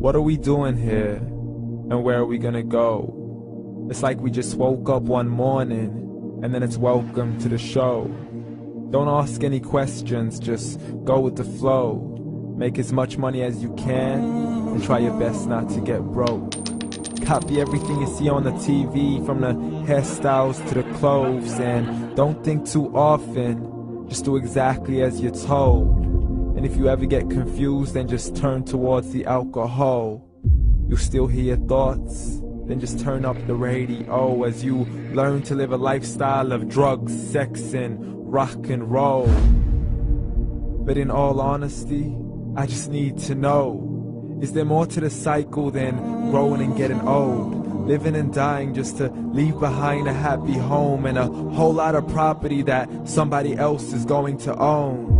What are we doing here? And where are we gonna go? It's like we just woke up one morning and then it's welcome to the show. Don't ask any questions, just go with the flow. Make as much money as you can and try your best not to get broke. Copy everything you see on the TV, from the hairstyles to the clothes, and don't think too often, just do exactly as you're told. And if you ever get confused, then just turn towards the alcohol. You still hear your thoughts? Then just turn up the radio as you learn to live a lifestyle of drugs, sex, and rock and roll. But in all honesty, I just need to know, is there more to the cycle than growing and getting old? Living and dying just to leave behind a happy home and a whole lot of property that somebody else is going to own.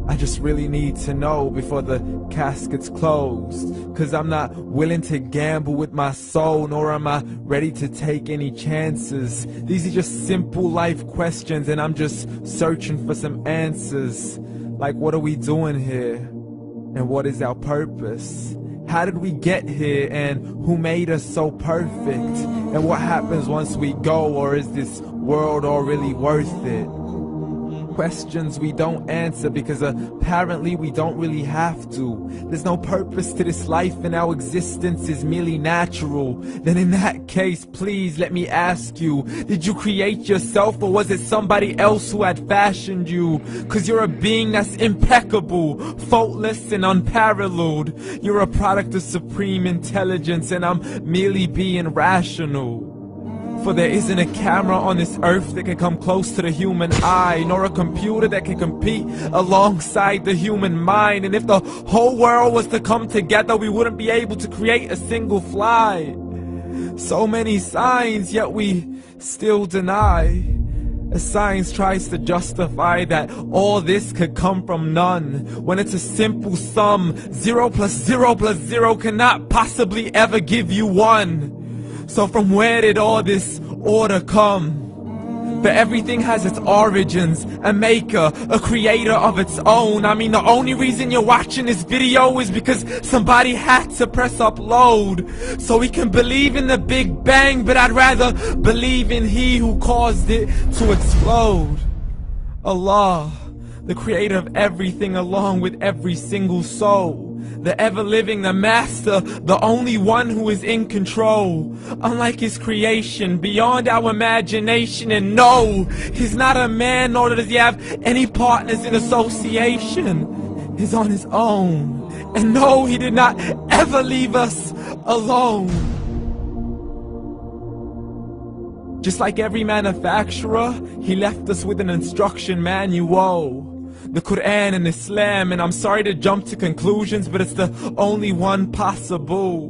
I just really need to know before the casket's closed, 'cause I'm not willing to gamble with my soul, nor am I ready to take any chances. These are just simple life questions and I'm just searching for some answers. Like, what are we doing here? And what is our purpose? How did we get here, and who made us so perfect? And what happens once we go, or is this world all really worth it? Questions we don't answer because apparently we don't really have to. There's no purpose to this life and our existence is merely natural. Then in that case, please let me ask you, did you create yourself, or was it somebody else who had fashioned you? 'Cause you're a being that's impeccable, faultless and unparalleled. You're a product of supreme intelligence and I'm merely being rational. For there isn't a camera on this earth that can come close to the human eye, nor a computer that can compete alongside the human mind. And if the whole world was to come together, we wouldn't be able to create a single fly. So many signs, yet we still deny. As science tries to justify that all this could come from none, when it's a simple sum. 0 plus 0 plus 0 cannot possibly ever give you 1. So from where did all this order come? But everything has its origins, a maker, a creator of its own. I mean, the only reason you're watching this video is because somebody had to press upload. So we can believe in the Big Bang, but I'd rather believe in He who caused it to explode. Allah, the creator of everything along with every single soul. The ever-living, the master, the only one who is in control. Unlike his creation, beyond our imagination. And no, he's not a man, nor does he have any partners in association. He's on his own. And no, he did not ever leave us alone. Just like every manufacturer, he left us with an instruction manual. The Quran and Islam, and I'm sorry to jump to conclusions, but it's the only one possible.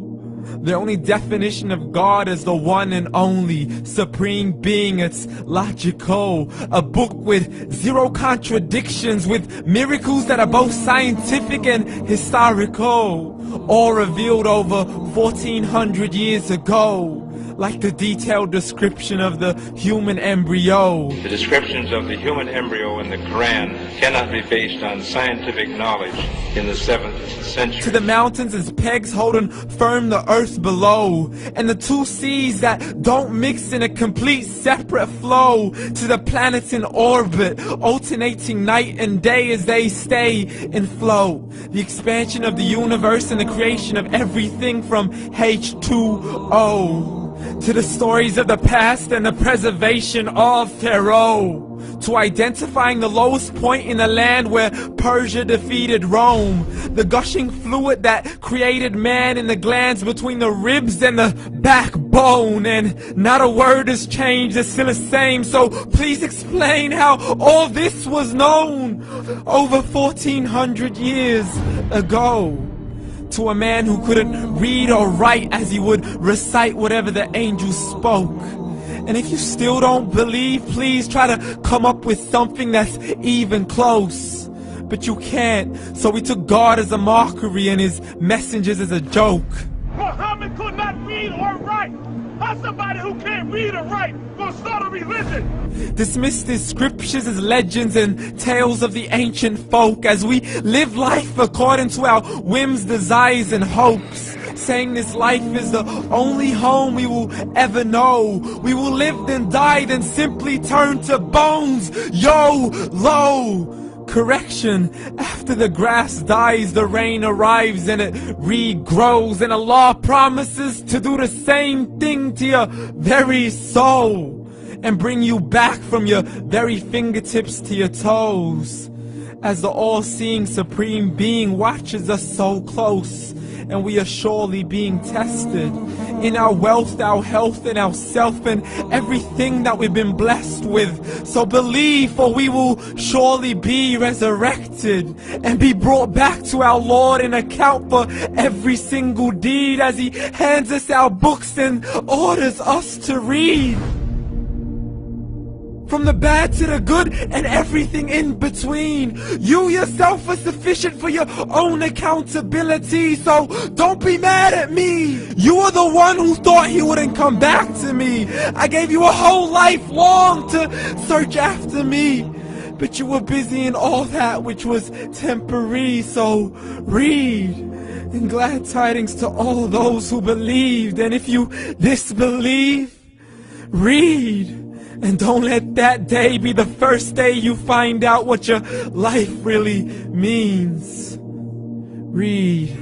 The only definition of God is the one and only supreme being. It's logical, a book with 0 contradictions, with miracles that are both scientific and historical, all revealed over 1400 years ago. Like the detailed description of the human embryo. The descriptions of the human embryo in the Quran cannot be based on scientific knowledge in the 7th century. To the mountains as pegs holding firm the earth below, and the 2 seas that don't mix in a complete separate flow. To the planets in orbit, alternating night and day as they stay in flow. The expansion of the universe and the creation of everything from H2O. To the stories of the past and the preservation of Pharaoh. To identifying the lowest point in the land where Persia defeated Rome. The gushing fluid that created man in the glands between the ribs and the backbone. And not a word has changed, it's still the same. So please explain how all this was known over 1400 years ago. To a man who couldn't read or write, as he would recite whatever the angels spoke. And if you still don't believe, please try to come up with something that's even close. But you can't, so we took God as a mockery and his messengers as a joke. Muhammad could not read or write. How's somebody who can't read or write gonna start a religion? Dismissed his scriptures as legends and tales of the ancient folk, as we live life according to our whims, desires, and hopes. saying this life is the only home we will ever know. We will live then die then simply turn to bones. YOLO! Correction, after the grass dies, the rain arrives and it regrows, and Allah promises to do the same thing to your very soul and bring you back from your very fingertips to your toes, as the all-seeing supreme being watches us so close, and we are surely being tested in our wealth, our health, and our self, and everything that we've been blessed with. So believe, for we will surely be resurrected and be brought back to our Lord and account for every single deed, as He hands us our books and orders us to read. From the bad to the good and everything in between. You yourself are sufficient for your own accountability, so don't be mad at me. You are the one who thought He wouldn't come back to me. I gave you a whole life long to search after me, but you were busy in all that which was temporary, so read. And glad tidings to all those who believed, and if you disbelieve, read. And don't let that day be the first day you find out what your life really means. Read.